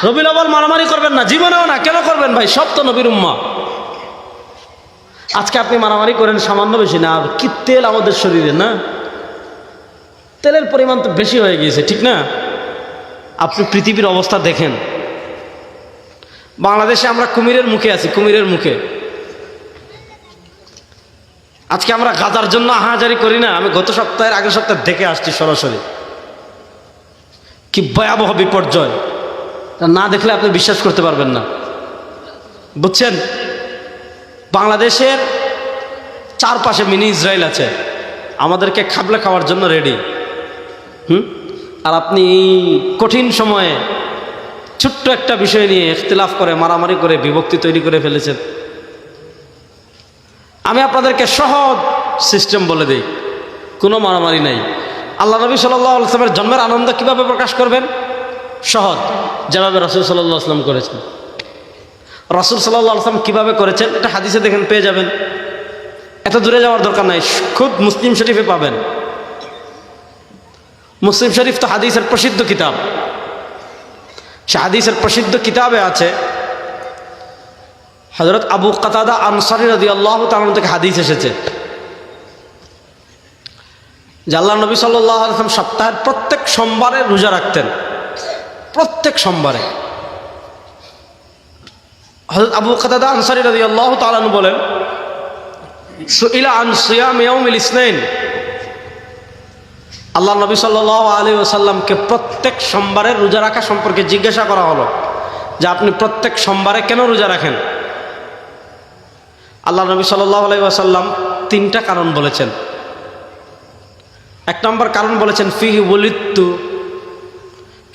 রবিউল আউয়াল মারামারি করবেন না, জীবনেও না। কেন করবেন ভাই? সব তো নবীর উম্মাহ। আজকে আপনি মারামারি করেন সামান্য বেশি না, আর কি তেল আমাদের শরীরে, না তেলের পরিমাণ তো বেশি হয়ে গিয়েছে, ঠিক না? আপনি পৃথিবীর অবস্থা দেখেন। বাংলাদেশে আমরা কুমিরের মুখে আছি, কুমিরের মুখে। আজকে আমরা গাজার জন্য আহাজারি করি না। আমি গত সপ্তাহের আগের সপ্তাহে দেখে আসছি সরাসরি, কি ভয়াবহ বিপর্যয়। না দেখলে আপনি বিশ্বাস করতে পারবেন না, বুঝছেন? বাংলাদেশের চারপাশে মিনি ইসরায়েল আছে, আমাদেরকে খাবলে খাওয়ার জন্য রেডি। আর আপনি এই কঠিন সময়ে ছোট্ট একটা বিষয় নিয়ে ইখতিলাফ করে, মারামারি করে, বিভক্তি তৈরি করে ফেলেছেন। আমি আপনাদেরকে সহজ সিস্টেম বলে দিই, কোনো মারামারি নাই। আল্লাহ নবী সাল্লাল্লাহু আলাইহি ওয়াসাল্লামের জন্মের আনন্দ কিভাবে প্রকাশ করবেন? সহজ, যেভাবে রাসূল সাল্লাল্লাহু আলাইহি ওয়াসাল্লাম করেছেন। রাসূল সাল্লাল্লাহু আলাইহি ওয়াসাল্লাম কীভাবে করেছেন এটা হাদিসে দেখেন, পেয়ে যাবেন। এত দূরে যাওয়ার দরকার নাই, খুদ মুসলিম শরীফে পাবেন। মুসলিম শরীফ তো হাদিসের প্রসিদ্ধ কিতাব। সে হাদিসের প্রসিদ্ধ কিতাবে আছে, হযরত আবু কাতাদা আনসারী রাদিয়াল্লাহু তাআলা থেকে হাদিস এসেছে যে আল্লাহ নবী সাল্লাল্লাহু আলাইহি ওয়াসাল্লাম সপ্তাহের প্রত্যেক সোমবারে রোজা রাখতেন। প্রত্যেক সোমবারে। হযরত আবু কাতাদা আনসারী রাদিয়াল্লাহু তাআলা বলেন, সুইলা আন সিয়াম ইয়াউমিল ইসনাইন, আল্লাহ নবী সাল্লাল্লাহু আলাইহি ওয়াসাল্লামকে প্রত্যেক সোমবারে রোজা রাখা সম্পর্কে জিজ্ঞাসা করা হলো যে আপনি প্রত্যেক সোমবারে কেন রোজা রাখেন? আল্লাহ নবী সাল্লাল্লাহু আলাইহি ওয়াসাল্লাম তিনটা কারণ বলেছেন। এক নম্বর কারণ বলেছেন, ফিহি ওয়ালিদতু,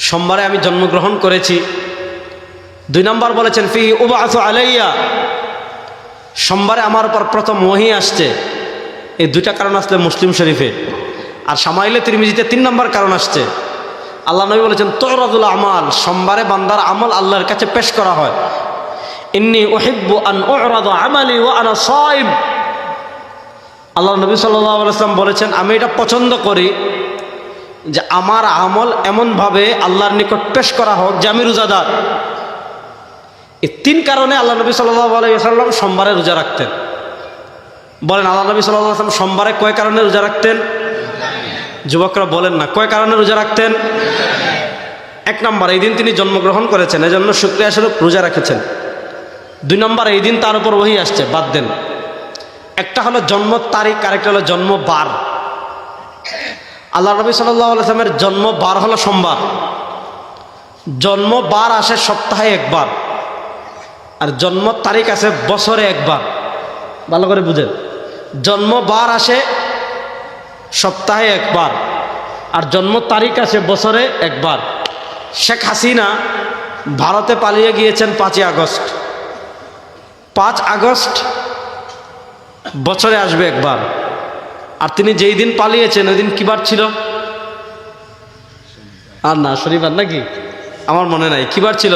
সোমবারে আমি জন্মগ্রহণ করেছি। দুই নম্বর বলেছেন, ফিহি উবআসু আলাইয়া, সোমবারে আমার উপর প্রথম ওহী আসছে। এই দুইটা কারণ আসলে মুসলিম শরীফে। আর শামাইলে তিরমিজিতে 3 নম্বর কারণ আসছে। আল্লাহ নবী বলেছেন, তুরাদুল আমাল, সোমবারে বান্দার আমল আল্লাহর কাছে পেশ করা হয়। ইন্নী উহিব্বু আন উরাদা আমালি ওয়া আনা সাইম, আল্লাহ নবী সাল্লাল্লাহু আলাইহি ওয়াসাল্লাম বলেছেন, আমি এটা পছন্দ করি যে আমার আমল এমনভাবে আল্লাহর নিকট পেশ করা হোক যে আমি রোজাদার। এই 3 কারণে আল্লাহ নবী সাল্লাল্লাহু আলাইহি ওয়াসাল্লাম সোমবারে রোজা রাখতেন। বলেন, আল্লাহ নবী সাল্লাল্লাহু আলাইহি ওয়াসাল্লাম সোমবারে কয় কারণে রোজা রাখতেন? যুবকরা বলেন না, কয় কারণে রোজা রাখতেন? 1 নম্বর, এই দিন তিনি জন্মগ্রহণ করেছেন, এজন্য শুকরিয়া স্বরূপ রোজা রেখেছেন। 2 নম্বর, এই দিন তার উপর ওহী আসছে, বাদ দেন। একটা হলো জন্ম তারিখ, আরেকটা হলো জন্ম বার। আল্লাহ নবী সাল্লাল্লাহু আলাইহি ওয়াসাল্লামের জন্ম বার হলো সোমবার। জন্ম বার আসে সপ্তাহে একবার, আর জন্ম তারিখ আসে বছরে একবার। ভালো করে বুঝেন, জন্ম বার আসে সপ্তাহে একবার, আর জন্ম তারিখ আসে বছরে একবার। শেখ হাসিনা ভারতে পালিয়ে গিয়েছেন 5ই আগস্ট। 5 আগস্ট বছরে আসবে একবার। আর তিনি যেই দিন পালিয়েছেন ওই দিন কি বার ছিল? আর না, শনিবার নাকি? আমার মনে নাই কি বার ছিল।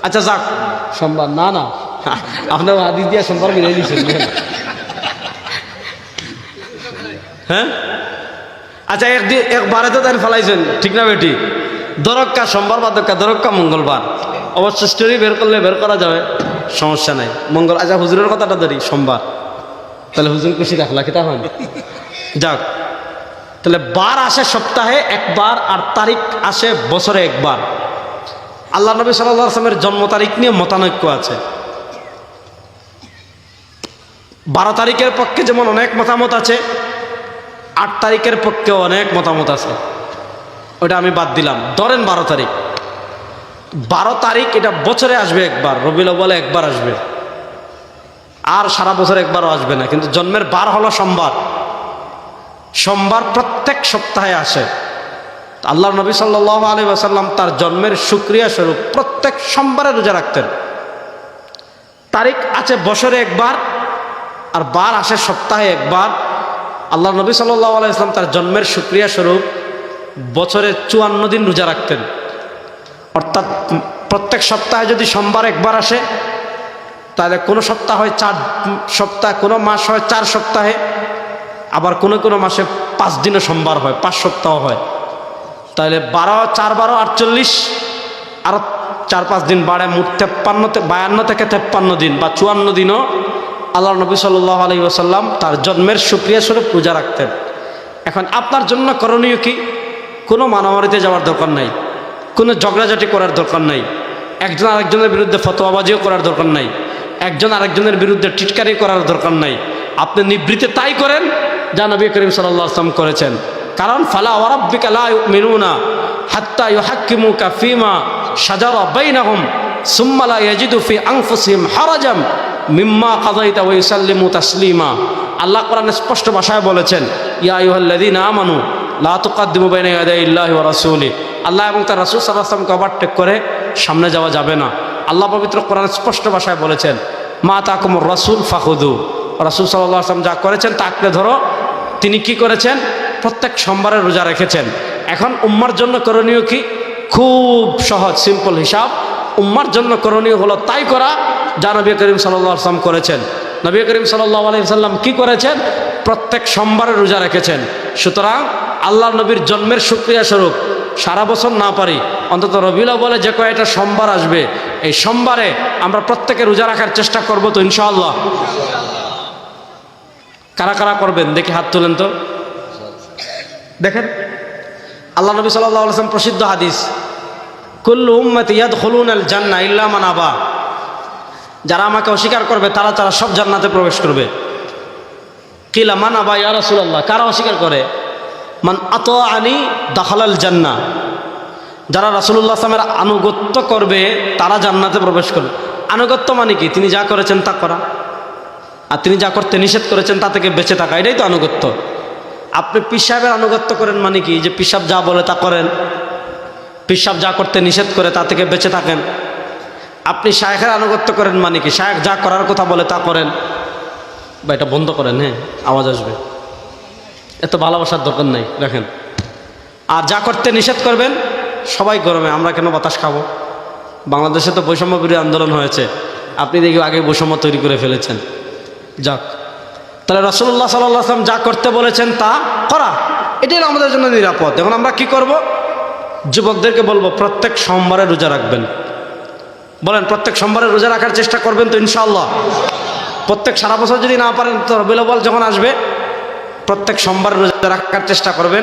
আচ্ছা যাক, সোমবার। না না, আপনার হাদিস দিয়া সোমবার মিলাই দিচ্ছেন। হ্যাঁ, আচ্ছা একবারে তো তাই ফেলাইছেন, ঠিক না বেটি? দরক্কা সোমবার বা দরক্কা মঙ্গলবার। অবশ্য স্টোরি বের করলে বের করা যাবে, সমস্যা নাই। মঙ্গল, আচ্ছা হুজুরের কথাটা ধরি, সোমবার। তাহলে হুজুর খুশি রাখলা কি? তখন যাক, তাহলে বার আসে সপ্তাহে একবার, আর তারিখ আসে বছরে একবার। আল্লাহ নবী সাল্লাল্লাহু আলাইহি ওয়াসাল্লামের জন্ম তারিখ নিয়ে মতানৈক্য আছে। 12 তারিখের পক্ষে যেমন অনেক মতামত আছে, 8 তারিখের পক্ষেও অনেক মতামত আছে। ওটা আমি বাদ দিলাম। ধরেন 12 তারিখ। 12 তারিখ এটা বছরে আসবে একবার, রবিউল আউয়ালে একবার আসবে, আর সারা বছর একবারও আসবে না। কিন্তু জন্মের বার হলো সোমবার। সোমবার প্রত্যেক সপ্তাহে আসে। আল্লাহ নবী সাল্লাল্লাহু আলাইহি ওয়াসাল্লাম তার জন্মের শুকরিয়া স্বরূপ প্রত্যেক সোমবারে রোজা রাখতেন। তারিখ আছে বছরে একবার, আর বার আসে সপ্তাহে একবার। আল্লাহ নবী সাল্লাল্লাহু আলাইহি ওয়াসাল্লাম তার জন্মের শুকরিয়া স্বরূপ বছরে 54 দিন রোজা রাখতেন। অর্থাৎ প্রত্যেক সপ্তাহে যদি সোমবার একবার আসে, তাহলে কোনো সপ্তাহ হয় 4 সপ্তাহ, কোনো মাস হয় 4 সপ্তাহে, আবার কোনো কোনো মাসে 5 দিনে সোমবার হয়, 5 সপ্তাহ হয়। তাহলে 12 4 12 48, আর 4-5 দিন বাড়ে, মোট 52 থেকে 53 দিন বা 54 দিনও আল্লাহ নবী সাল্লাল্লাহু আলাইহি ওয়াসাল্লাম তার জন্মের শুকরিয়া স্বরূপ রোজা রাখতেন। এখন আপনার জন্য করণীয় কি? কোনো মারামারিতে যাওয়ার দরকার নাই, কোনো ঝগড়াঝাটি করার দরকার নাই, একজন আরেকজনের বিরুদ্ধে ফতোয়াবাজিও করার দরকার নাই, একজন আরেকজনের বিরুদ্ধে টিটকারি করার দরকার নাই। আপনি নিবৃত্তে তাই করেন যা নবী করিম সাল্লাল্লাহু আলাইহি ওয়াসাল্লাম করেছেন। কারণ ফালা ওয়া রাব্বিকা লা ইউমিনুনা হাত্তা ইউহাক্কিমুকা ফীমা শাজারা বাইনাহুম সুম্মা লা ইয়াজিদু ফি আনফুসিহিম হারাজাম মিম্মা কাযাইতা ওয়া ইউসাল্লিমু তাসলিমা। আল্লাহ কোরআনে স্পষ্ট ভাষায় বলেছেন, ইয়া আইয়ুহাল্লাযীনা আমানু লা তুকাদ্দিমু বাইনা ইয়াদাইল্লাহি ওয়া রাসূলিহি। আল্লাহ এবং তার রাসূল সাল্লাল্লাহু আলাইহি ওয়াসাল্লামকে ওভারটেক করে সামনে যাওয়া যাবে না। আল্লাহ পবিত্র কোরআনে স্পষ্ট ভাষায় বলেছেন, মা তাকুমুর রাসূল ফাখুযু। রাসূল সাল্লাল্লাহু আলাইহি ওয়াসাল্লাম যা করেছেন তা আঁকড়ে ধরো। তিনি কি করেছেন? প্রত্যেক সোমবারে রোজা রেখেছেন। এখন উম্মার জন্য করণীয় কি? খুব সহজ, সিম্পল হিসাব। উম্মার জন্য করণীয় হলো তাই করা যা নবী করিম সাল্লাল্লাহু আলাইহি ওয়াসাল্লাম করেছেন। নবী করিম সাল্লাল্লাহু আলাইহি ওয়াসাল্লাম কি করেছেন? প্রত্যেক সোমবারে রোজা রেখেছেন। সুতরাং আল্লাহ নবীর জন্মের শুকরিয়া স্বরূপ সারা বছর না পারি, অন্তত রবিউল আউয়ালে যে কয়টা সোমবার আসবে এই সোমবারে আমরা প্রত্যেকে রোজা রাখার চেষ্টা করব তো ইনশাআল্লাহ। কারা কারা করবেন দেখি হাত তোলেন তো। দেখেন আল্লাহ নবী সাল্লাল্লাহু আলাইহি ওয়াসাল্লাম প্রসিদ্ধ হাদিস, কুল্লু উম্মতি ইয়াদখুলুনাল জান্নাহ ইল্লা মান আবা। যারা আমাকে অস্বীকার করবে তারা সব জান্নাতে প্রবেশ করবে। কিলা মান আবা ইয়া রাসূলুল্লাহ, কারা অস্বীকার করে? মান আতাআনি দাখালাল জান্নাহ। যারা রাসূলুল্লাহ সাল্লাল্লাহু আলাইহি ওয়াসাল্লামের আনুগত্য করবে তারা জান্নাতে প্রবেশ করবে। আনুগত্য মানে কি? তিনি যা করেছেন তা করা, আর তিনি যা করতে নিষেধ করেছেন তা থেকে বেঁচে থাকা, এটাই তো আনুগত্য। আপনি পীর সাহেবের আনুগত্য করেন মানে কি? যে পীর সাহেব যা বলে তা করেন, পীর সাহেব যা করতে নিষেধ করে তা থেকে বেঁচে থাকেন। আপনি শায়েখের আনুগত্য করেন মানে কি? শায়েখ যা করার কথা বলে তা করেন। বা এটা বন্ধ করেন, হ্যাঁ আওয়াজ আসবে, এত ভালোবাসার দরকার নাই, রাখেন। আর যা করতে নিষেধ করবেন, সবাই গরমে আমরা কেন বাতাস খাবো? বাংলাদেশে তো বৈষম্য বিরোধী আন্দোলন হয়েছে, আপনি দেখি আগে বৈষম্য তৈরি করে ফেলেছেন। যাক, তাহলে রাসূলুল্লাহ সাল্লাল্লাহু আলাইহি ওয়াসাল্লাম যা করতে বলেছেন তা করা, এটাই আমাদের জন্য নিরাপদ। এখন আমরা কি করব? যুবকদেরকে বলবো প্রত্যেক সোমবারে রোজা রাখবেন। বলেন প্রত্যেক সোমবারে রোজা রাখার চেষ্টা করবেন তো ইনশাআল্লাহ। প্রত্যেক সারা বছর যদি না পারেন তো রবিউল আউয়াল যখন আসবে প্রত্যেক সোমবারে রোজা রাখার চেষ্টা করবেন।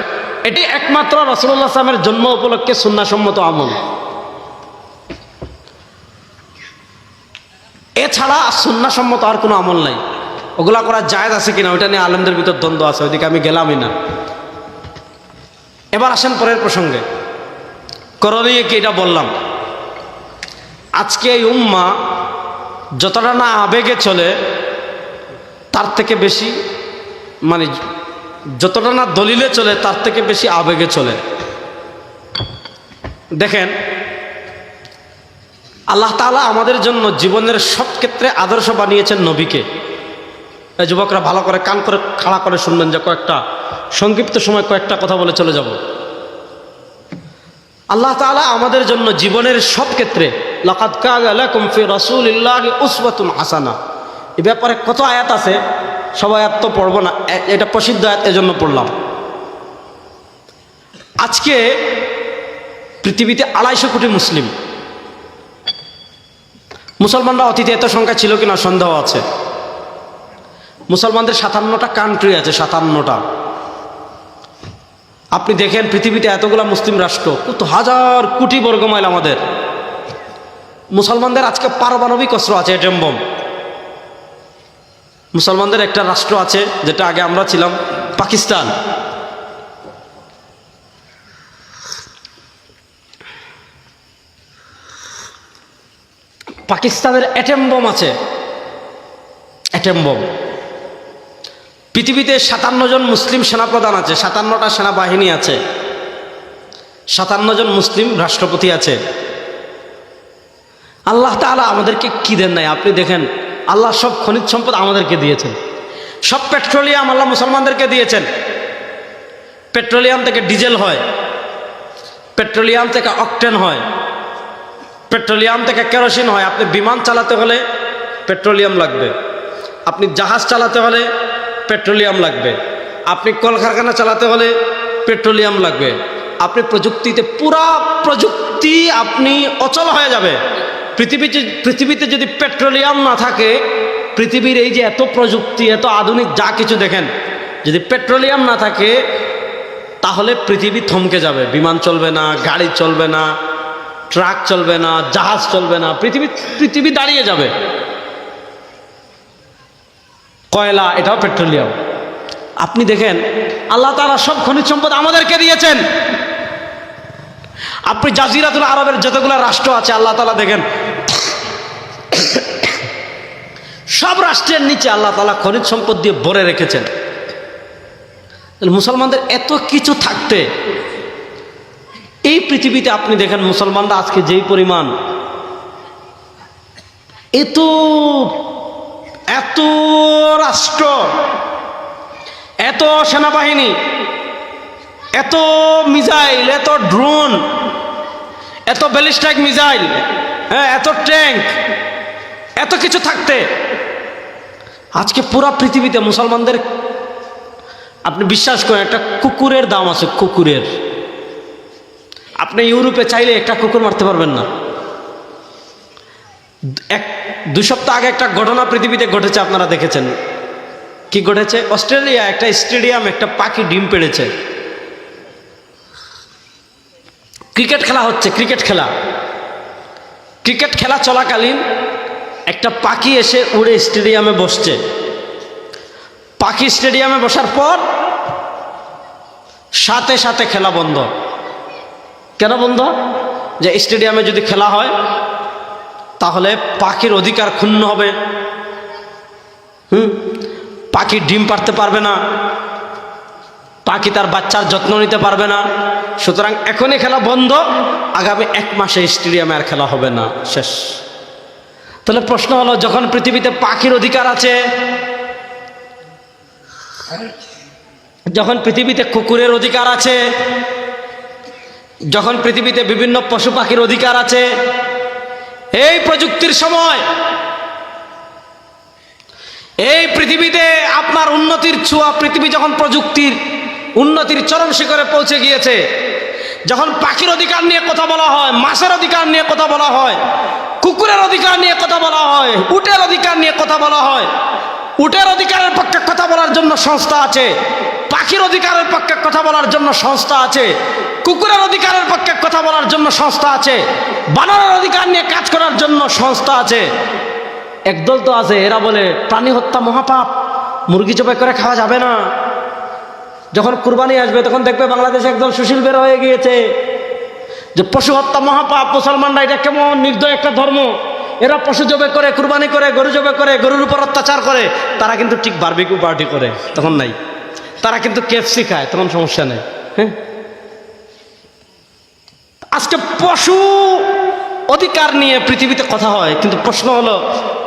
এটি একমাত্র রাসূলুল্লাহ সাল্লাল্লাহু আলাইহি ওয়াসাল্লামের জন্ম উপলক্ষে সুন্নাহসম্মত আমল। এছাড়া সুন্নাহসম্মত আর কোনো আমল নাই। ওগুলা করা জায়েজ আছে কিনা ওইটা নিয়ে আলেমদের ভিতর দ্বন্দ্ব আছে, ওইদিকে আমি গেলামই না। এবার আসেন পরের প্রসঙ্গে। করণীয় কি এটা বললাম। আজকে এই উম্মাহ যতটা না আবেগে চলে তার থেকে বেশি, মানে যতটা না দলিলে চলে তার থেকে বেশি আবেগে চলে। দেখেন আল্লাহ তাআলা আমাদের জন্য জীবনের সব ক্ষেত্রে আদর্শ বানিয়েছেন নবীকে। এই যুবকরা ভালো করে কান করে খাড়া করে শুনবেন, যে কয়েকটা সংক্ষিপ্ত সময় কয়েকটা কথা বলে চলে যাব। আল্লাহ তাআলা আমাদের জন্য জীবনের সব ক্ষেত্রে লাকাদ কানা লাকুম ফি রাসূলিল্লাহি উসওয়াতুন হাসানাহ, এই ব্যাপারে কত আয়াত আছে, সব আয়াত তো পড়বো না, এটা প্রসিদ্ধ আয়াত এজন্য পড়লাম। আজকে পৃথিবীতে 250 কোটি মুসলিম। মুসলমানরা অতীতে এত সংখ্যা ছিল কিনা সন্দেহ আছে। মুসলমানদের 57টা কান্ট্রি আছে, 57টা। আপনি দেখেন পৃথিবীতে এতগুলা মুসলিম রাষ্ট্র, কত হাজার কোটি বর্গমাইল আমাদের। মুসলমানদের আজকে পারমাণবিক অস্ত্র আছে, এটম বম। মুসলমানদের একটা রাষ্ট্র আছে যেটা আগে আমরা ছিলাম, পাকিস্তান। পাকিস্তানের অ্যাটম বোম আছে, অ্যাটম বোম। পৃথিবীতে 57 জন মুসলিম সেনাপ্রধান আছে, 57টা সেনাবাহিনী আছে, 57 জন মুসলিম রাষ্ট্রপতি আছে। আল্লাহ তাআলা আমাদেরকে কি দেন নাই? আপনি দেখেন, আল্লাহ সব খনিজ সম্পদ আমাদেরকে দিয়েছেন। সব পেট্রোলিয়াম আল্লাহ মুসলমানদেরকে দিয়েছেন। পেট্রোলিয়াম থেকে ডিজেল হয়, পেট্রোলিয়াম থেকে অকটেন হয়, পেট্রোলিয়াম থেকে কেরোসিন হয়। আপনি বিমান চালাতে হলে পেট্রোলিয়াম লাগবে, আপনি জাহাজ চালাতে হলে পেট্রোলিয়াম লাগবে, আপনি কলকারখানা চালাতে হলে পেট্রোলিয়াম লাগবে, আপনি প্রযুক্তিতে পুরা প্রযুক্তি আপনি অচল হয়ে যাবে। পৃথিবীতে যদি পেট্রোলিয়াম না থাকে, পৃথিবীর এই যে এত প্রযুক্তি, এত আধুনিক যা কিছু দেখেন, যদি পেট্রোলিয়াম না থাকে তাহলে পৃথিবী থমকে যাবে। বিমান চলবে না, গাড়ি চলবে না, ট্রাক চলবে না, জাহাজ চলবে না, পৃথিবী দাঁড়িয়ে যাবে। কয়লা, এটাও পেট্রোলিয়াম। আপনি দেখেন আল্লাহ তাআলা সব খনিজ সম্পদ আমাদেরকে দিয়েছেন। আপনি জাজিরাতুল আরবের যতগুলো রাষ্ট্র আছে আল্লাহ তাআলা দেখেন সব রাষ্ট্রের নিচে আল্লাহ তাআলা খনিজ সম্পদ দিয়ে ভরে রেখেছেন। মুসলমানদের এত কিছু থাকতে এই পৃথিবীতে আপনি দেখেন মুসলমানরা আজকে যেই পরিমাণ, এত রাষ্ট্র, এত সেনাবাহিনী, এত মিসাইল, এত ড্রোন, এত ব্যালিস্টিক মিসাইল, হ্যাঁ, এত ট্যাঙ্ক, এত কিছু থাকতে আজকে পুরা পৃথিবীতে মুসলমানদের, আপনি বিশ্বাস করেন একটা কুকুরের দাম আছে, কুকুরের। আপনি ইউরোপে চাইলে একটা কুকুর মারতে পারবেন না। 2 সপ্তাহ আগে একটা ঘটনা পৃথিবীতে ঘটেছে, আপনারা দেখেছেন। কি ঘটেছে? অস্ট্রেলিয়া একটা স্টেডিয়াম একটা পাখি ডিম পেড়েছে। ক্রিকেট খেলা হচ্ছে, ক্রিকেট খেলা চলাকালীন একটা পাখি এসে উড়ে স্টেডিয়ামে বসছে। পাখি স্টেডিয়ামে বসার পর সাথে সাথে খেলা বন্ধ। কেন বন্ধ? যে স্টেডিয়ামে যদি খেলা হয় তাহলে পাখির অধিকার ক্ষুণ্ণ হবে, পাখি ডিম পাড়তে পারবে না, পাখি তার বাচ্চার যত্ন নিতে পারবে না। সুতরাং এখনই খেলা বন্ধ, আগামী 1 মাসে স্টেডিয়ামে আর খেলা হবে না, শেষ। তাহলে প্রশ্ন হলো, যখন পৃথিবীতে পাখির অধিকার আছে, যখন পৃথিবীতে কুকুরের অধিকার আছে, যখন পৃথিবীতে বিভিন্ন পশু পাখির অধিকার আছে, এই প্রযুক্তির সময়, এই পৃথিবীতে আপনার উন্নতির ছোঁয়া, পৃথিবী যখন প্রযুক্তির উন্নতির চরম শিখরে পৌঁছে গিয়েছে, যখন পাখির অধিকার নিয়ে কথা বলা হয়, মাছের অধিকার নিয়ে কথা বলা হয়, কুকুরের অধিকার নিয়ে কথা বলা হয়, উটের অধিকার নিয়ে কথা বলা হয়, উটের অধিকারের পক্ষে কথা বলার জন্য সংস্থা আছে, পাখির অধিকারের পক্ষে কথা বলার জন্য সংস্থা আছে, কুকুরের অধিকারের পক্ষে কথা বলার জন্য সংস্থা আছে, বানরের অধিকার নিয়ে কাজ করার জন্য সংস্থা আছে। একদল তো আছে, এরা বলে প্রাণী হত্যা মহাপাপ, মুরগি জবাই করে খাওয়া যাবে না। যখন কুরবানি আসবে তখন দেখবে বাংলাদেশে একদল সুশীল বের হয়ে গিয়েছে যে পশু হত্যা মহাপাপ, মুসলমানরা এটা কেমন নির্দয় একটা ধর্ম, এরা পশু জবাই করে, কুরবানি করে, গরু জবাই করে, গরুর উপর অত্যাচার করে। তারা কিন্তু ঠিক বারবিকিউ পার্টি করে, তখন নাই। তারা কিন্তু কেএফসি খায়, তখন সমস্যা নেই। হ্যাঁ, আজকে পশু অধিকার নিয়ে পৃথিবীতে কথা হয়, কিন্তু প্রশ্ন হলো,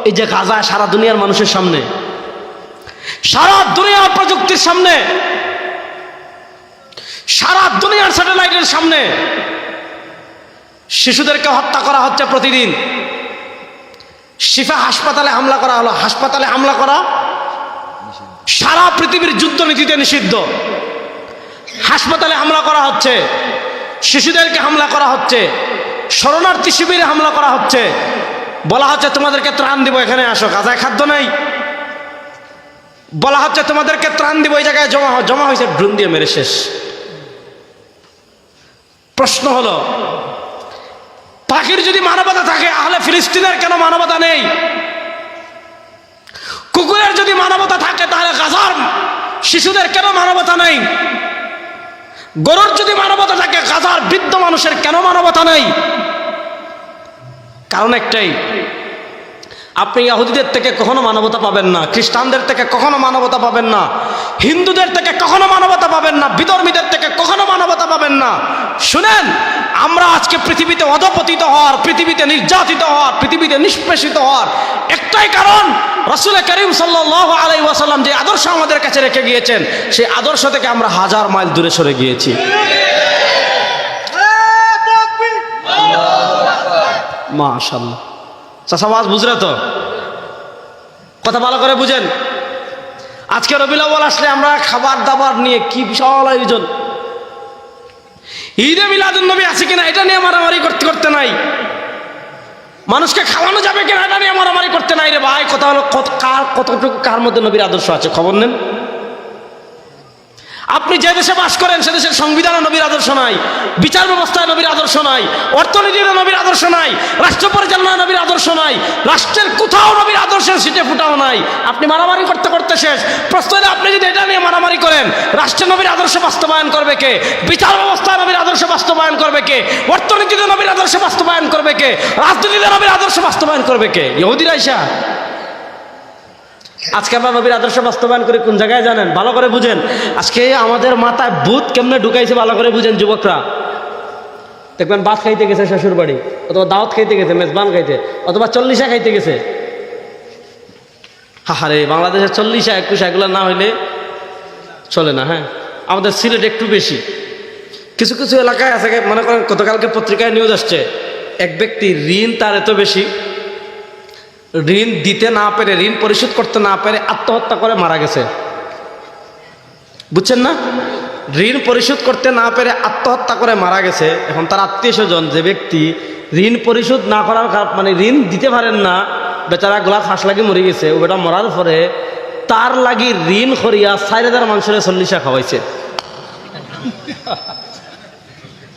এই যে গাজা সারা দুনিয়ার মানুষের সামনে, সারা দুনিয়ার প্রযুক্তির সামনে, সারা দুনিয়ার স্যাটেলাইটের সামনে শিশুদেরকে হত্যা করা হচ্ছে প্রতিদিন। শিফা হাসপাতালে হামলা করা হলো, হাসপাতালে হামলা করা সারা পৃথিবীর যুদ্ধনীতিতে নিষিদ্ধ। হাসপাতালে হামলা করা হচ্ছে, শিশুদেরকে হামলা করা হচ্ছে, শরণার্থী শিবিরে হামলা করা হচ্ছে, বলা হচ্ছে তোমাদেরকে ত্রাণ দিব, এখানে আসো, গাজায় খাদ্য নাই। বলা হচ্ছে তোমাদেরকে ত্রাণ দিব, এই জায়গায় জমা হয়েছে, ড্রোন দিয়ে মেরে শেষ। প্রশ্ন হলো, পাখির যদি মানবতা থাকে তাহলে ফিলিস্তিনের কেন মানবতা নেই? কুকুরের যদি মানবতা থাকে তাহলে গাজার শিশুদের কেন মানবতা নেই? গরুর যদি মানবতা থাকে গাজার বৃদ্ধ মানুষের কেন মানবতা নেই? কারণ একটাই, আপনি ইহুদিদের থেকে কখনো মানবতা পাবেন না, খ্রিস্টানদের থেকে কখনো মানবতা পাবেন না, হিন্দুদের থেকে কখনো মানবতা পাবেন না, বিধর্মীদের থেকে কখনো মানবতা পাবেন না। শুনেন, আমরা আজকে পৃথিবীতে অধপতিত হওয়ার, পৃথিবীতে নির্যাতিত হওয়ার, পৃথিবীতে নিষ্পেষিত হওয়ার একটাই কারণ, রাসূল করিম সাল্লাল্লাহু আলাইহি ওয়াসাল্লাম যে আদর্শ আমাদের কাছে রেখে গিয়েছেন, সেই আদর্শ থেকে আমরা 1000 মাইল দূরে সরে গিয়েছি। মাশাআল্লাহ। চাষাবাজ বুঝলে তো? কথা ভালো করে বুঝেন। আজকে রবিউল আউয়াল আসলে আমরা খাবার দাবার নিয়ে কি বিশাল আয়োজন। ঈদে মিলাদুন নবী আছে কিনা এটা নিয়ে মারামারি করতে করতে নাই, মানুষকে খাওয়ানো যাবে কিনা এটা নিয়ে মারামারি করতে নাই রে ভাই। কথা হলো কতটুকু কার মধ্যে নবীর আদর্শ আছে খবর নেন। আপনি যে দেশে বাস করেন সে দেশের সংবিধানে নবীর আদর্শ নাই, বিচার ব্যবস্থায় নবীর আদর্শ নাই, অর্থনীতিতে নবীর আদর্শ নাই, রাষ্ট্র পরিচালনায় নবীর আদর্শ নাই, রাষ্ট্রের কোথাও নবীর আদর্শের সিটে ফুটাও নাই। আপনি মারামারি করতে করতে শেষ। প্রশ্ন হলো আপনি যদি এটা নিয়ে মারামারি করেন, রাষ্ট্রে নবীর আদর্শ বাস্তবায়ন করবে কে? বিচার ব্যবস্থায় নবীর আদর্শ বাস্তবায়ন করবে কে? অর্থনীতিতে নবীর আদর্শ বাস্তবায়ন করবে কে? রাজনীতিতে নবীর আদর্শ বাস্তবায়ন করবে কে? ইহুদিরা আইসা। আজকে আমরা নবীর আদর্শ বাস্তবায়ন করে কোন জায়গায় জানেন? ভালো করে বুঝেন। আজকে আমাদের মাথায় ভূত কেমনে ঢুকাইছে ভালো করে বুঝেন যুবকরা। দেখবেন ভাত খাইতে গেছে শ্বশুর বাড়ি, অথবা দাওয়াত খাইতে গেছে, মেজবান খাইতে, অথবা 40 খাইতে গেছে। হাহারে বাংলাদেশের 40 21 এগুলো না হইলে চলে না। হ্যাঁ, আমাদের সিলেট একটু বেশি। কিছু কিছু এলাকায় আছে, মনে করেন গতকালকে পত্রিকায় নিউজ আসছে, এক ব্যক্তি ঋণ তার এত বেশি, ঋণ দিতে না পেরে, ঋণ পরিশোধ করতে না পেরে আত্মহত্যা করে মারা গেছে। বুঝছেন না? ঋণ পরিশোধ করতে না পেরে আত্মহত্যা করে মারা গেছে। এখন তার আত্মীয় স্বজন যে ব্যক্তি ঋণ পরিশোধ না করার মানে ঋণ দিতে পারেন না, বেচারা গোলা ফাঁস লাগি মরে গেছে। ও বেটা মরার পরে তার লাগি ঋণ করিয়া 4000 মানুষের 40 খাওয়াইছে।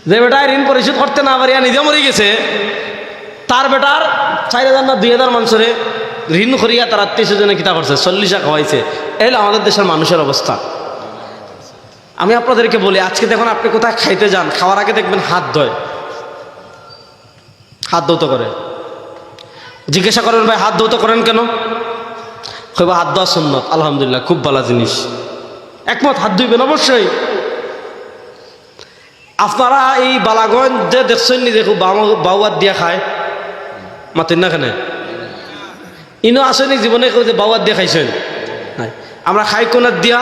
যে বেটায় ঋণ পরিশোধ করতে না পারিয়া নিজে মরে গেছে, তার বেটার 4000 না 2000 মানুষের ঋণ করিয়া তার আত্মীয় স্বজনে কিতা করছে, 40 খাওয়াইছে। এই আমাদের দেশের মানুষের অবস্থা। আমি আপনাদেরকে বলি, আজকে দেখুন আপনি কোথায় খাইতে যান, খাওয়ার আগে দেখবেন হাত ধোয়, হাত ধৌত করে। জিজ্ঞাসা করেন ভাই হাত ধৌত করেন কেন? কইবা হাত ধোয়া সুন্নত। আলহামদুলিল্লাহ, খুব ভালো জিনিস, একমত, হাত ধুইবেন অবশ্যই। আপনারা এই বালাগঞ্জ যে দেখছেন নি, দেখো বাউয়াত দিয়া খায়, মাতেন না কেন? ইনো আসেনি জীবনে কেউ যে বাউয়াত দিয়া খাইছেন? আমরা খাই কোনার দিয়া,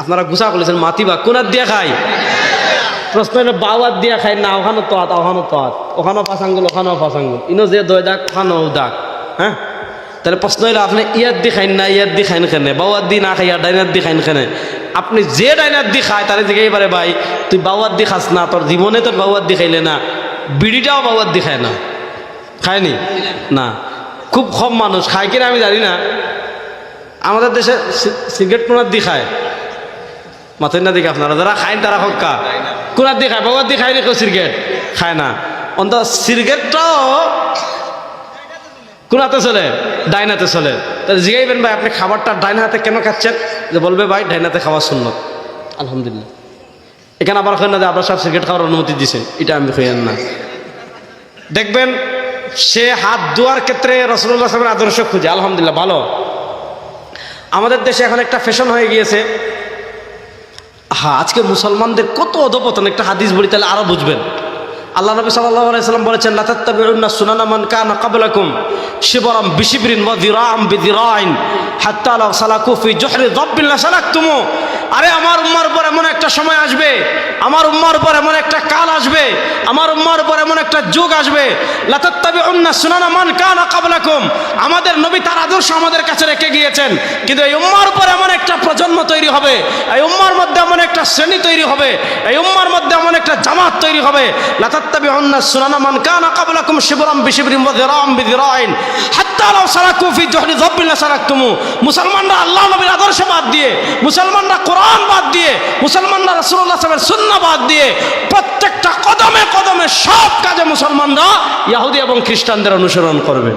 আপনারা গুছা বলেছেন মাতিবা, কোনার দিয়া খাই। প্রশ্ন হলো বাউয়াত দিয়া খাই না, ওখানে তো ওখানেও তো ওখানেও 5 আঙ্গুল, ওখানেও 5 আঙ্গুল, ইনো যে 2 দাগ ওখানেও দাগ। হ্যাঁ, তাহলে প্রশ্ন হলো আপনি ইয়াত দি খাইন না ইয়াত দি খাইন কেনে? বাউয়াত দি না খাইয়া ডাইনাত দি খাইন কেনে? আপনি যে ডাইনাত দি খায় তারে জিজ্ঞাসা এবারে ভাই তুই বাউয়াত দি খাস না, তোর জীবনে তোর বাউয়াত দি খাইলে না, বিড়িটাও বাউয়াত দি খায় না, খায়নি না, খুব কম মানুষ খায় কিনা আমি জানি না। আমাদের দেশে সিগারেট কোনার দি খায়, মাথের না দিকে আপনারা যারা খাইন তারা হক্কা কোনার দি খায়, বাউয়াত দি খায়নি কেউ সিগারেট খায় না। অন্ত সিগারেটটাও কোনাতে চলে, ডাইনাতে চলে। তাহলে জিগাইবেন ভাই আপনি খাবারটা ডাইন হাতে কেন খাচ্ছেন? যে বলবে ভাই ডাইনাতে খাওয়া সুন্নত। আলহামদুলিল্লাহ, এখানে আবার হয় না যে আপনার সব সিগারেট খাওয়ার অনুমতি দিচ্ছেন, এটা আমি হইয়েন না। দেখবেন সে হাত ধোয়ার ক্ষেত্রে রাসূলুল্লাহ সাল্লাল্লাহু আলাইহি ওয়াসাল্লামের আদর্শ খুঁজে। আলহামদুলিল্লাহ, ভালো। আমাদের দেশে এখন একটা ফ্যাশন হয়ে গিয়েছে। হ্যাঁ, আজকে মুসলমানদের কত অধপতন, একটা হাদিস বলি তাহলে আরো বুঝবেন। আল্লাহ নবী সাল্লাল্লাহু আলাইহি ওয়াসাল্লাম বলেছেন, লা তাত্তাবিউন্না সুনানা মান কানা ক্বাবলাকুম শিবরাম বিশিবরিন ওয়া যিরাআম বিযিরাইন হাত্তা লাউ সালাকু ফি জুহরি যাব্বিন লা সালাকতুমু। আরে আমার উম্মার উপর এমন একটা সময় আসবে, আমার উম্মার উপর এমন একটা কাল আসবে, আমার উম্মার উপর এমন একটা যুগ আসবে, লা তাত্তাবিউন্না সুনানা মান কানা ক্বাবলাকুম। আমাদের নবী তার আদর্শ আমাদের কাছে রেখে গিয়েছেন, কিন্তু এই উম্মার উপর এমন একটা প্রজন্ম তৈরি হবে, এই উম্মার মধ্যে এমন একটা শ্রেণী তৈরি হবে, এই উম্মার মধ্যে এমন একটা জামাত তৈরি হবে, লা তাত্তাবিউন্না সুনানা মান কানা ক্বাবলাকুম শিবরাম বিশিবরিন ওয়া যিরাআম বিযিরাইন হাত্তা লাউ সালাকু ফি জুহরি যাব্বিন লা সালাকতুমু। মুসলমানরা আল্লাহ নবীর আদর্শ বাদ দিয়ে, মুসলমানরা কোরআন বাদ দিয়ে, মুসলমানরা রাসূলুল্লাহ সাল্লাল্লাহু আলাইহি ওয়াসাল্লামের সুন্নাহ বাদ দিয়ে প্রত্যেকটা কদমে কদমে সব কাজে মুসলমানরা ইহুদি এবং খ্রিস্টানদের অনুসরণ করবে।